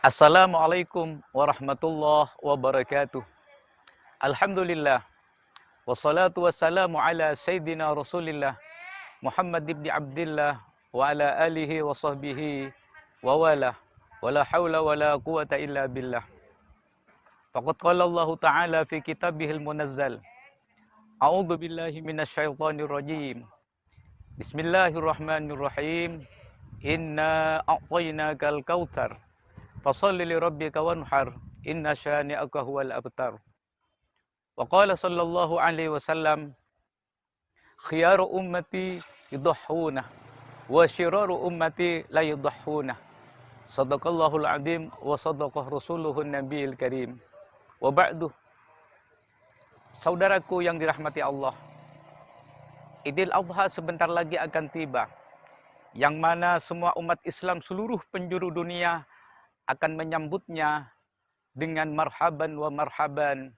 Assalamualaikum warahmatullahi wabarakatuh. Alhamdulillah. Wassalatu wassalamu ala Sayyidina Rasulillah Muhammad ibn Abdillah wa ala alihi wa sahbihi wa wala. Wala hawla wala quwata illa billah. Faqad qala Allah Ta'ala fi kitabihil munazzal. A'udzu billahi minasyaitonir rajim. Bismillahirrahmanirrahim. Inna a'tainakal kautsar. Fasholli li rabbika wanhar, inna syani'aka huwal abtar. Wa qala sallallahu alaihi wasallam, khiyaru ummati yudhahuna wa syiraru ummati la yudhahuna. Shadaqallahul azim wa sadaqah rasuluhun nabiyil karim. Wa ba'du. Saudaraku yang dirahmati Allah, Idul Adha sebentar lagi akan tiba, yang mana semua umat Islam seluruh penjuru dunia akan menyambutnya dengan marhaban wa marhaban.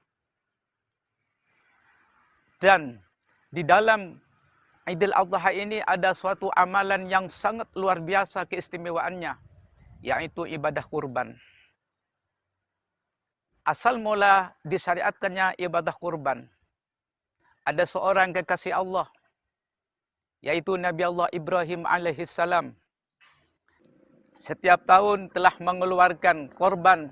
Dan di dalam Idul Adha ini ada suatu amalan yang sangat luar biasa keistimewaannya, yaitu ibadah kurban. Asal mula disyariatkannya ibadah kurban, ada seorang kekasih Allah, yaitu Nabi Allah Ibrahim alaihissalam. Setiap tahun telah mengeluarkan korban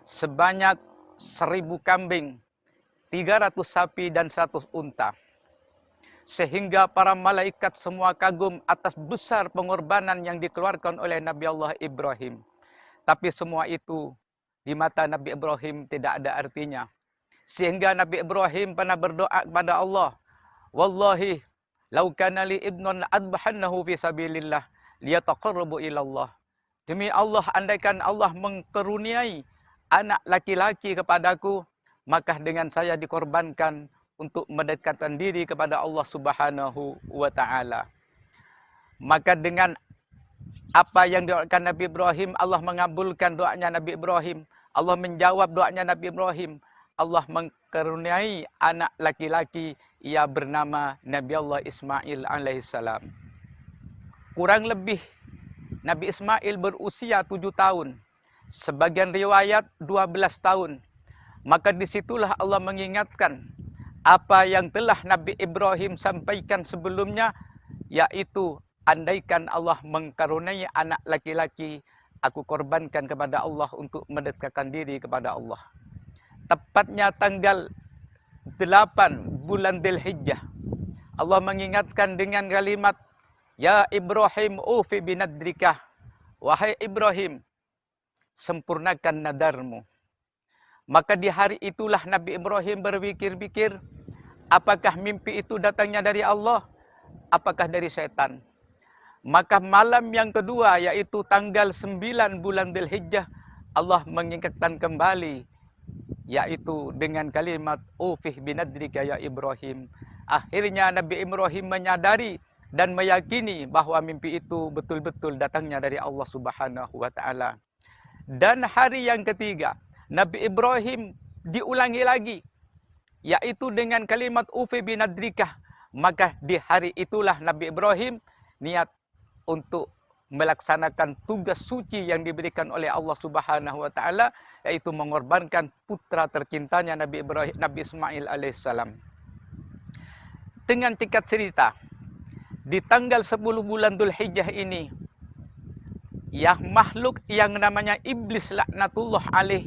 sebanyak 1000 kambing, 300 sapi dan 100 unta. Sehingga para malaikat semua kagum atas besar pengorbanan yang dikeluarkan oleh Nabi Allah Ibrahim. Tapi semua itu di mata Nabi Ibrahim tidak ada artinya. Sehingga Nabi Ibrahim pernah berdoa kepada Allah, Wallahi, lau kana li ibnun adbahannahu fi sabilillah liyataqarrabu ilallah. Demi Allah, andaikan Allah mengkaruniai anak laki-laki kepadaku, maka dengan saya dikorbankan untuk mendekatkan diri kepada Allah Subhanahu wa Ta'ala. Maka dengan apa yang didoakan Nabi Ibrahim, Allah mengabulkan doanya Nabi Ibrahim. Allah menjawab doanya Nabi Ibrahim. Allah mengkaruniai anak laki-laki, ia bernama Nabi Allah Ismail alaihissalam. Kurang lebih Nabi Ismail berusia 7 tahun. Sebagian riwayat 12 tahun. Maka disitulah Allah mengingatkan apa yang telah Nabi Ibrahim sampaikan sebelumnya, yaitu andaikan Allah mengkaruniai anak laki-laki, aku korbankan kepada Allah untuk mendekatkan diri kepada Allah. Tepatnya tanggal 8 bulan Dzulhijjah, Allah mengingatkan dengan kalimat, Ya Ibrahim ufi binadrikah. Wahai Ibrahim, sempurnakan nadarmu. Maka di hari itulah Nabi Ibrahim berpikir-pikir, apakah mimpi itu datangnya dari Allah? Apakah dari setan? Maka malam yang kedua, yaitu tanggal 9 bulan Dzulhijjah, Allah mengingatkan kembali, yaitu dengan kalimat ufih binadrika ya Ibrahim. Akhirnya Nabi Ibrahim menyadari dan meyakini bahwa mimpi itu betul-betul datangnya dari Allah Subhanahu wa Ta'ala. Dan hari yang ketiga, Nabi Ibrahim diulangi lagi, yaitu dengan kalimat ufi binadrikah. Maka di hari itulah Nabi Ibrahim niat untuk melaksanakan tugas suci yang diberikan oleh Allah Subhanahu wa Ta'ala, yaitu mengorbankan putra tercintanya Nabi Ismail alaihissalam. Dengan singkat cerita, di tanggal 10 bulan Dzulhijjah ini, yang makhluk yang namanya iblis laknatullah alaih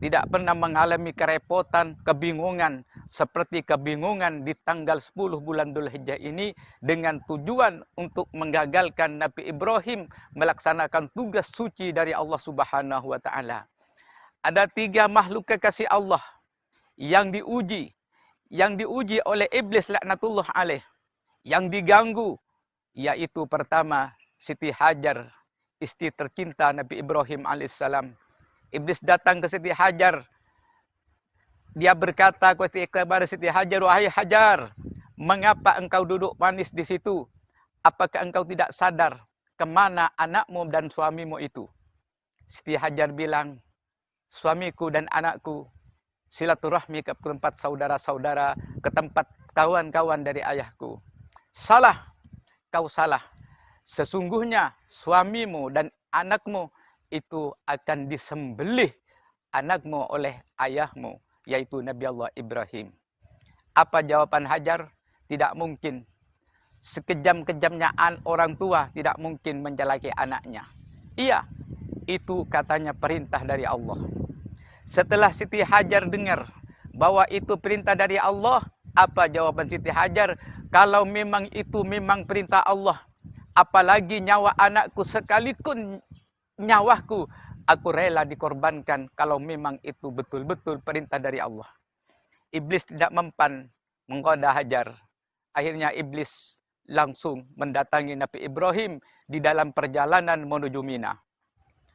tidak pernah mengalami kerepotan, kebingungan seperti kebingungan di tanggal 10 bulan Dzulhijjah ini, dengan tujuan untuk menggagalkan Nabi Ibrahim melaksanakan tugas suci dari Allah Subhanahu wa Ta'ala. Ada 3 makhluk kekasih Allah yang diuji oleh iblis laknatullah alaih, yang diganggu, yaitu pertama Siti Hajar, istri tercinta Nabi Ibrahim alaihissalam. Iblis datang ke Siti Hajar. Dia berkata kepada Siti Hajar, wahai Hajar, mengapa engkau duduk manis di situ? Apakah engkau tidak sadar kemana anakmu dan suamimu itu? Siti Hajar bilang, suamiku dan anakku silaturahmi ke tempat saudara-saudara, ke tempat kawan-kawan dari ayahku. Salah, kau salah. Sesungguhnya suamimu dan anakmu itu akan disembelih anakmu oleh ayahmu, yaitu Nabi Allah Ibrahim. Apa jawaban Hajar? Tidak mungkin. Sekejam-kejamnya orang tua tidak mungkin mencelaki anaknya. Iya, itu katanya perintah dari Allah. Setelah Siti Hajar dengar bahwa itu perintah dari Allah, apa jawaban Siti Hajar? Kalau memang itu memang perintah Allah, apalagi nyawa anakku sekalipun nyawaku, aku rela dikorbankan kalau memang itu betul-betul perintah dari Allah. Iblis tidak mempan menggoda Hajar. Akhirnya iblis langsung mendatangi Nabi Ibrahim di dalam perjalanan menuju Mina.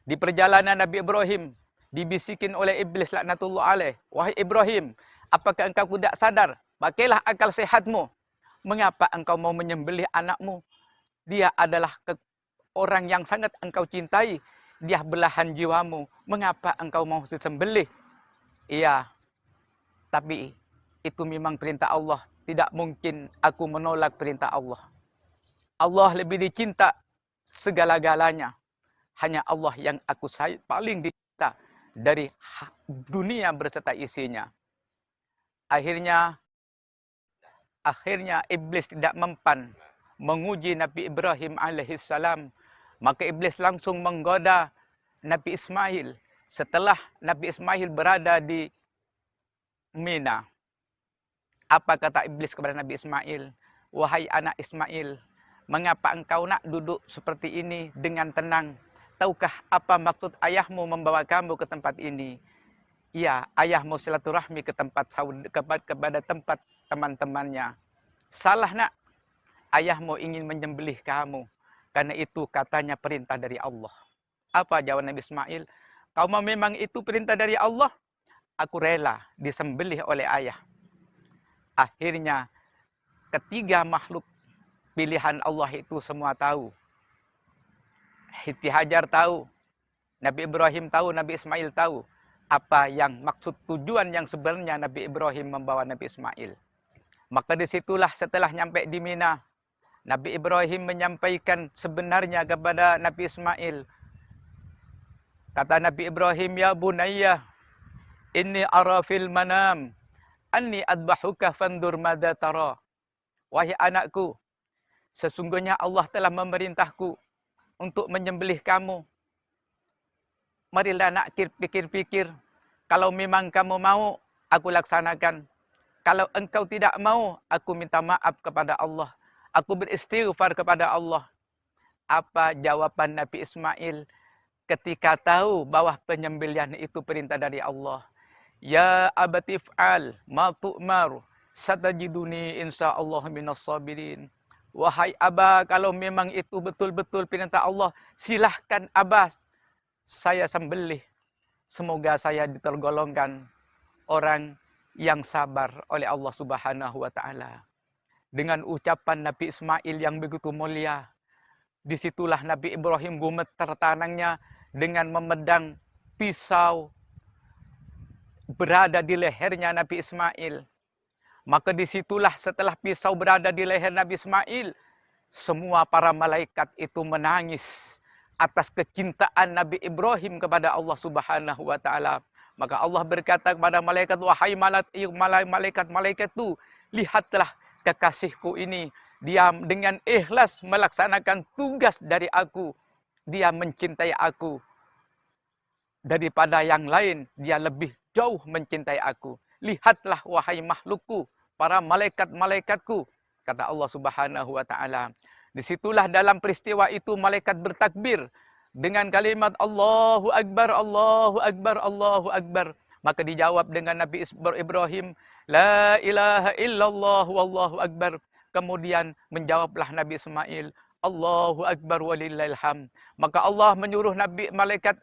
Di perjalanan Nabi Ibrahim dibisikin oleh iblis laknatullah alaih, wahai Ibrahim, apakah engkau tidak sadar? Pakailah akal sehatmu. Mengapa engkau mau menyembelih anakmu? Dia adalah orang yang sangat engkau cintai. Dia belahan jiwamu. Mengapa engkau mau disembelih? Iya, tapi itu memang perintah Allah. Tidak mungkin aku menolak perintah Allah. Allah lebih dicinta segala-galanya. Hanya Allah yang aku paling dicinta dari dunia berserta isinya. Akhirnya iblis tidak mempan menguji Nabi Ibrahim alaihissalam. Maka iblis langsung menggoda Nabi Ismail. Setelah Nabi Ismail berada di Mina, apa kata iblis kepada Nabi Ismail? Wahai anak Ismail, mengapa engkau nak duduk seperti ini dengan tenang? Tahukah apa maksud ayahmu membawa kamu ke tempat ini? Ya, ayahmu silaturahmi ke tempat kepada tempat teman-temannya. Salah nak, ayahmu ingin menyembelih kamu. Karena itu katanya perintah dari Allah. Apa jawaban Nabi Ismail? Kalau memang itu perintah dari Allah, aku rela disembelih oleh ayah. Akhirnya ketiga makhluk pilihan Allah itu semua tahu. Siti Hajar tahu, Nabi Ibrahim tahu, Nabi Ismail tahu apa yang maksud tujuan yang sebenarnya Nabi Ibrahim membawa Nabi Ismail. Maka disitulah setelah nyampe di Mina, Nabi Ibrahim menyampaikan sebenarnya kepada Nabi Ismail. Kata Nabi Ibrahim, ya bunayya, inni ara fil manam anni adbahuka fandur madza tara. Wahai anakku, sesungguhnya Allah telah memerintahku untuk menyembelih kamu. Marilah nak pikir-pikir. Kalau memang kamu mau, aku laksanakan. Kalau engkau tidak mau, aku minta maaf kepada Allah. Aku beristighfar kepada Allah. Apa jawaban Nabi Ismail ketika tahu bahwa penyembelihan itu perintah dari Allah? Ya abati fa'al ma tu'mar satajiduni insyaallah minas sabirin. Wahai Abah, kalau memang itu betul-betul perintah Allah, silahkan Abah saya sembelih. Semoga saya ditergolongkan orang yang sabar oleh Allah Subhanahu wa taala. Dengan ucapan Nabi Ismail yang begitu mulia, disitulah Nabi Ibrahim gemetar tangannya dengan memedang pisau berada di lehernya Nabi Ismail. Maka disitulah setelah pisau berada di leher Nabi Ismail, semua para malaikat itu menangis atas kecintaan Nabi Ibrahim kepada Allah Subhanahu wa taala. Maka Allah berkata kepada malaikat, wahai malaikat itu, lihatlah kekasihku ini, dia dengan ikhlas melaksanakan tugas dari aku. Dia mencintai aku daripada yang lain, dia lebih jauh mencintai aku. Lihatlah wahai makhlukku, para malaikat-malaikatku, kata Allah Subhanahu wa taala. Disitulah dalam peristiwa itu malaikat bertakbir dengan kalimat Allahu Akbar, Allahu Akbar, Allahu Akbar. Maka dijawab dengan Nabi Ibrahim, La ilaha illallah wallahu akbar. Kemudian menjawablah Nabi Ismail, Allahu Akbar walillahilham. Maka Allah menyuruh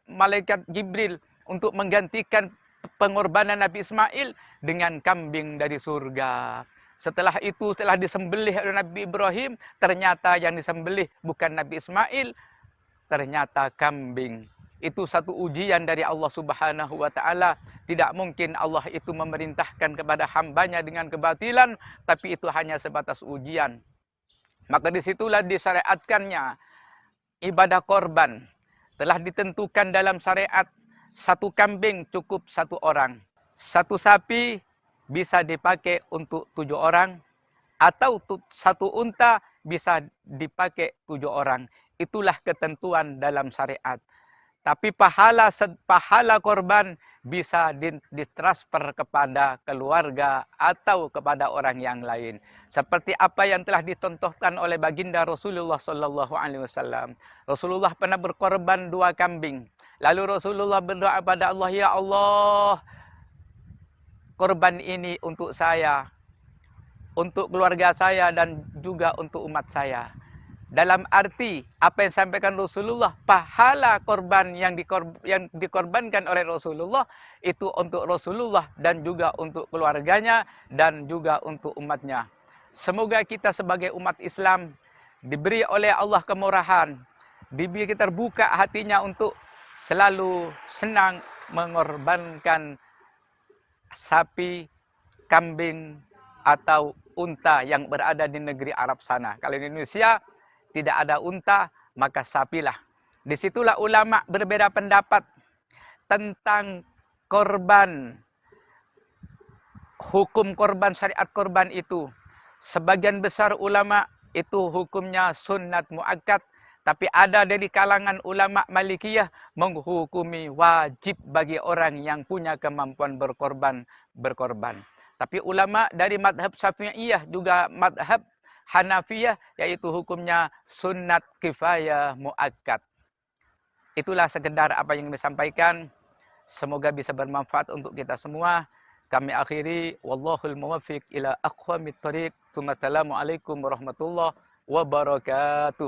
malaikat Jibril untuk menggantikan pengorbanan Nabi Ismail dengan kambing dari surga. Setelah itu telah disembelih oleh Nabi Ibrahim, ternyata yang disembelih bukan Nabi Ismail, ternyata kambing. Itu satu ujian dari Allah Subhanahu wa taala. Tidak mungkin Allah itu memerintahkan kepada hambanya dengan kebatilan, tapi itu hanya sebatas ujian. Maka disitulah disyariatkannya ibadah korban. telah ditentukan dalam syariat, satu kambing cukup satu orang. Satu sapi bisa dipakai untuk 7 orang, atau satu unta bisa dipakai 7 orang. Itulah ketentuan dalam syariat. Tapi pahala korban bisa ditransfer kepada keluarga atau kepada orang yang lain. Seperti apa yang telah dicontohkan oleh baginda Rasulullah Sallallahu Alaihi Wasallam. Rasulullah pernah berkorban 2 kambing. Lalu Rasulullah berdoa pada Allah, ya Allah, korban ini untuk saya, untuk keluarga saya, dan juga untuk umat saya. Dalam arti apa yang disampaikan Rasulullah, pahala korban yang dikorbankan oleh Rasulullah itu untuk Rasulullah dan juga untuk keluarganya dan juga untuk umatnya. Semoga kita sebagai umat Islam diberi oleh Allah kemurahan, diberi kita terbuka hatinya untuk selalu senang mengorbankan sapi, kambing, atau unta yang berada di negeri Arab sana. Kalau di Indonesia tidak ada unta, maka sapilah. Disitulah ulama berbeda pendapat tentang korban, hukum korban, syariat korban itu. Sebagian besar ulama itu hukumnya sunnat muakkad, tapi ada dari kalangan ulama Malikiyah menghukumi wajib bagi orang yang punya kemampuan berkorban. Tapi ulama dari madhab Syafi'iyah juga madhab Hanafiyah, yaitu hukumnya sunnat kifayah muakkad. Itulah sekedar apa yang disampaikan. Semoga bisa bermanfaat untuk kita semua. Kami akhiri, wallahul muwaffiq ila aqwamit thoriq. Assalamualaikum warahmatullahi wabarakatuh.